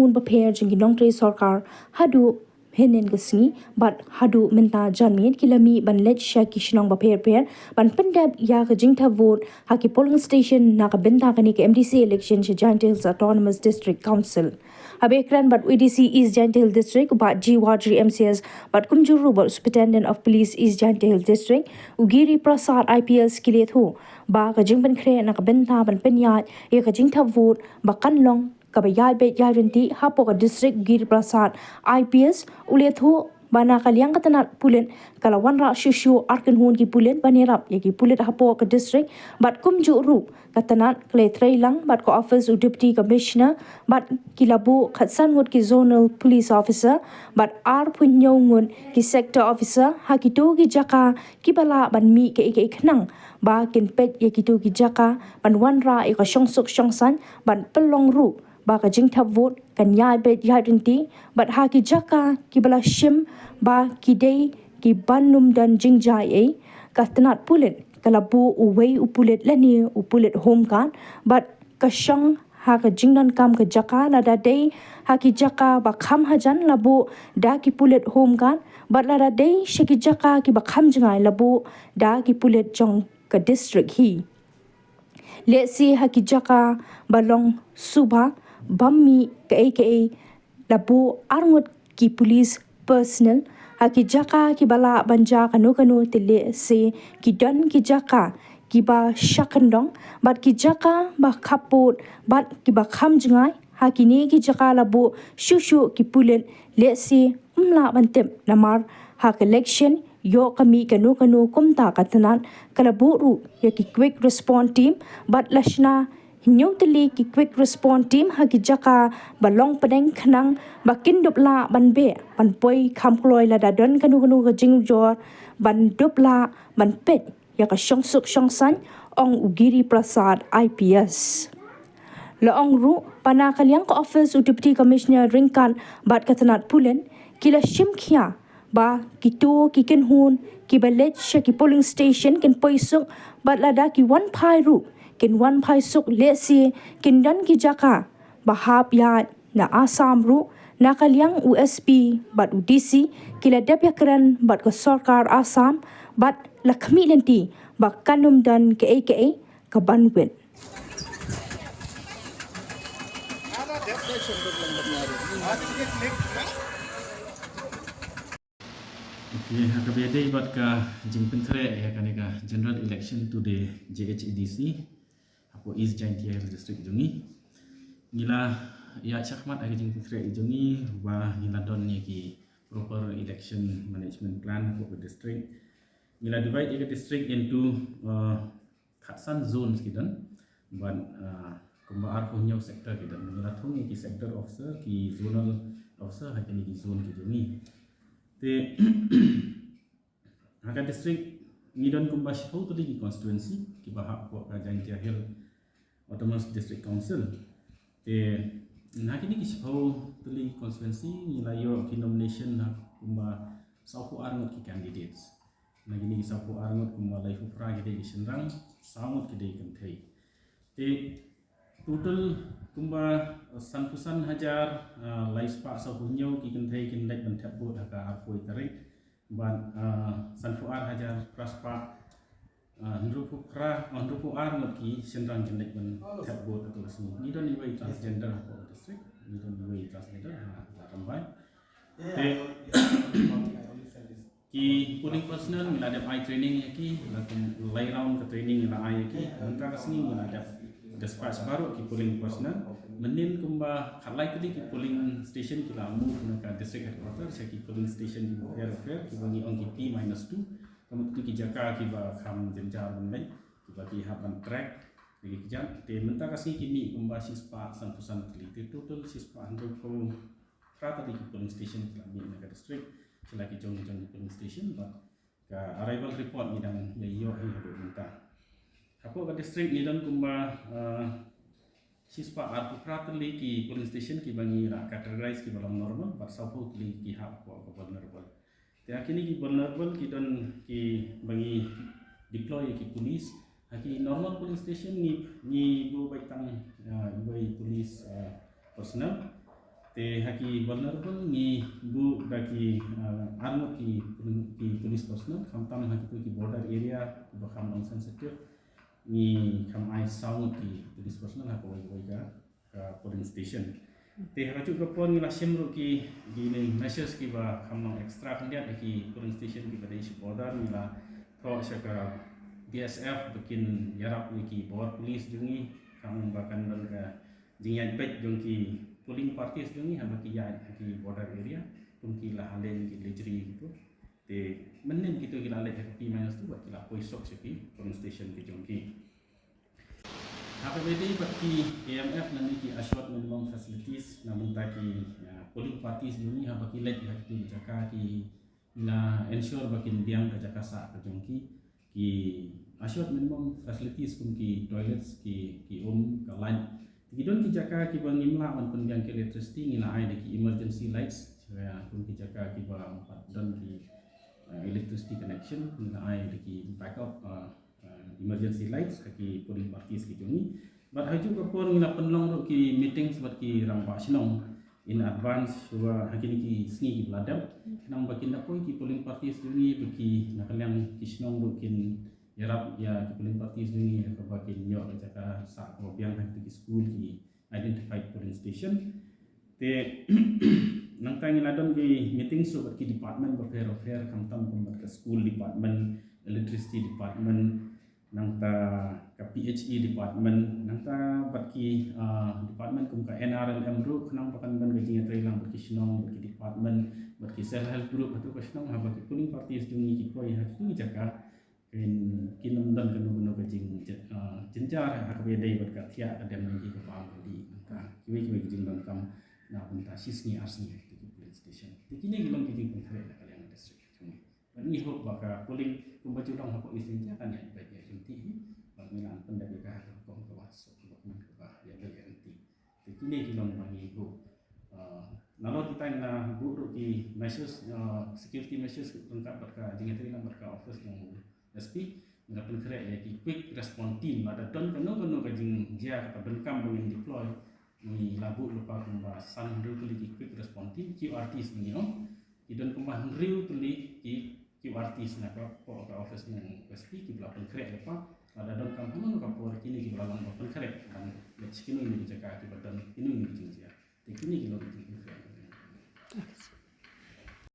hun paper jing nong tre sarkar hadu henen gasni but hadu menta janmin kilami ban let shaki shnong paper pair ban pendap ya ka Jaiñtia vote haki polling station na ka benta kani ka MDC election che Jaiñtia Autonomous District Council Habekran but EDC East Jaiñtia District but G Wadri MCS but Kumjuru but Superintendent of Police East Jaiñtia District Ugiri Prasad IPS kilethu ba ka jingban kre na ka benta ban penyat ya ka Jaiñtia vote ba kanlong kabayay bet yarinti hapo ka district Giri Prasad IPS ulethu bana kaliang katanat pulen kalawan ra shushu arken hun ki pulen banirap yaki pulet hapo ka district bat kumju ru katanat kle trailang bat ko office u deputy commissioner bat kilabu khatsan ngut ki zonal police officer bat ar punyo ngun ki sector officer hakito ki Jaka ki bala ban mi ke khnang ba kin pet yaki to ki Jaka ban wan ra e ka shongsuk shongsan ban pelong ru ba ka Jaiñtia vote kan yai bet yarinti bat ha ki Jaka ki bala shim ba ki dei ki banum dan jingjai e katanat pulen kalabu uwei upulet lani upulet home kan but ka shang ha ka jingnan kam ka Jaka la da dei ha ki Jaka ba kham hajan labu da ki pulet home kan but la da dei shaki Jaka ki ba kham jingai labu da ki pulet jong ka district hi let's see ha ki Jaka balong suba bammi ka labu arngot ki police personnel haki Jaka ki bala banja kanu tile se ki don ki Jaka ki ba shakandong bat ki Jaka ba kaput bat ki ba kham jingai haki ni ki Jaka labu shushu ki pulen le se umla bantem namar hak election yo kami kanu kumta katanan kalabu ru ya ki quick response team bat lashna New Tylli ki quick response team haki Jaka balong padeng khnang bakin dupla ban be ban poi kham kloi la dadon kanu ka jingjor ban dupla ban pet ya ka shongsuk shongsan ong Ugiri Prasad IPS la ong ru pana kalyang ka office u deputy commissioner ringkan bat katanat pulen kila shimkhia ba kito ki ken hun ki balet ki polling station ken poisuk bat lada ki one pai ru kin wan pai suk lesi kin dan ki Jaka bahap ya na asam ru na kalyang USP bat UDC kila dep yakran bat ko sarkar asam bat lakmi lenti ba kanum dan ke ka banwin Okay, kabiyade bat ka jingpin kre ya kaneka general election to the JHEDC apo East Jaiñtia district jungi ngila ya chakmat agi jingpin kre jungi wa ngila don ni ki proper election management plan for the district ngila divide the district into khatsan zones kidan ban Kumba ar punya sector kidan ngila thung ki sector officer ki zonal officer hakini ki zone ki jungi te Jaka district ngidon Kumba Sawphew tuli ki constituency ki bahak ko ka Jaiñtia Hill Autonomous District Council te nakini ki Sawphew tuli constituency nilayo ki nomination na Kumba Sawphew arngot ki candidates nakini ki Sawphew arngot Kumba laifu pra ki Shngaiñ samut ki kanthai te total Kumba sanpusan hajar laispa Sawphew nyau ki kanthai kin lek ban Thep bot haka arpoi tarik ban sanfu ar hajar praspa ndrupu ar ngot ki Shngaiñ kin lek ban Thep bot atau sini ni don iwai transgender ko district ni don iwai transgender la rambai te ki polling personnel ngila ada eye training yaki lay round ke training ngila eye yaki antara sini ngila ada dispatch baru ki polling personnel menin Kumba khalai kali ki polling station kila move ke district headquarters ki polling station di airfield ki bangi ong ki P-2 kamu tu ki Jaka ki ba kham jenjar banai ki ba ki hapan track ki kijan te menta kasi ki ni Kumba sispa santusan teliti total sispa 100 ko rata di polling station kila ni ke district kila ki jong polling station ba ka arrival report ni dan yo hi hado menta Apo ka district ni dan Kumba sispa arpu prateli ki polling station ki bangi ra categorize ki balam normal but Sawphew tli ki hap ko vulnerable te akini ki vulnerable ki don ki bangi deploy ki police aki normal polling station ni bu baitang ibai police personnel te haki vulnerable ni bu bagi armut ki police personnel kamtam haki tu ki border area bakam non sensitive ni kam ai sound ki police personnel ha ko ka polling station te haju ka pon ni lasim ru ki ni measures ki ba kam non extra kandiat ki polling station ki pada isu border ni la pro syaka BSF bikin yarap ki border police jungi kam bahkan dan ka jingan pet jong ki polling parties jungi ha baki ya ki border area pun ki la halen ki lejri gitu te menen gitu ki la le P- tu buat ki la poisok ki polling station ki jong ki HPBD baki AMF nanti ki assured minimum facilities namun taki polling parties jungi ha baki let ha ki Jaka ki na ensure baki diang ka Jaka sa ka jong ki assured minimum facilities pun ki toilets ki ka line Gidon ki Jaka ki bang imla man pun yang ke electricity ni na ai de ki emergency lights saya pun ki Jaka ki ba empat don ki electricity connection ni na ai de ki backup emergency lights ki polling parties ki joni but haju ka pon ni na penlong ro ki meeting sebab ki ramba sinong in advance suwa hakini ki sngi ki bladam nang bakin da poi ki polling parties joni beki na kalyang ki sinong ro kin yarap ya ki polling parties ni ka bakin yo Jaka sa ko biang hak ki school ki identified polling station te nang tangi ladon ki meeting so ki department of fair kam ke school department electricity department nang ta ka PHE department nang ta baki department kum ka NRLM ru nang pakan ban gaji trailang baki sinong baki department baki self help group atu ka sinong ha baki polling parties jungi ki koi hak tu Jaka kinam dan kanu kajing jenjar HPBD berkat tiak kadang lagi ke pam di kiwi jing dan kam na punta sisni asni di police station tikini gilong kijing pentre na kalian district kami ni hok baka polling kumbaju dong hok istinja kan ya baik ya inti panggilan pendapat ka ko was dokumen ka ya baik ya inti tikini gilong bagi hok nalo kita na guru ki measures security measures lengkap berka jingatri lah berka office yang SP ngapun kere ya ki quick response team ada don kanu kajing dia ka benkam dengan deploy ni labu lupa kumba san ru tuli ki quick response team QRTs ni no idon kumba ru tuli ki QRTs na ka po ka office ng SP ki belakang kere lepa ada don kam kanu ka por kini ki belakang open kere kan let's kini ni Jaka ki badan kini ni jing dia kini ki lo ki kere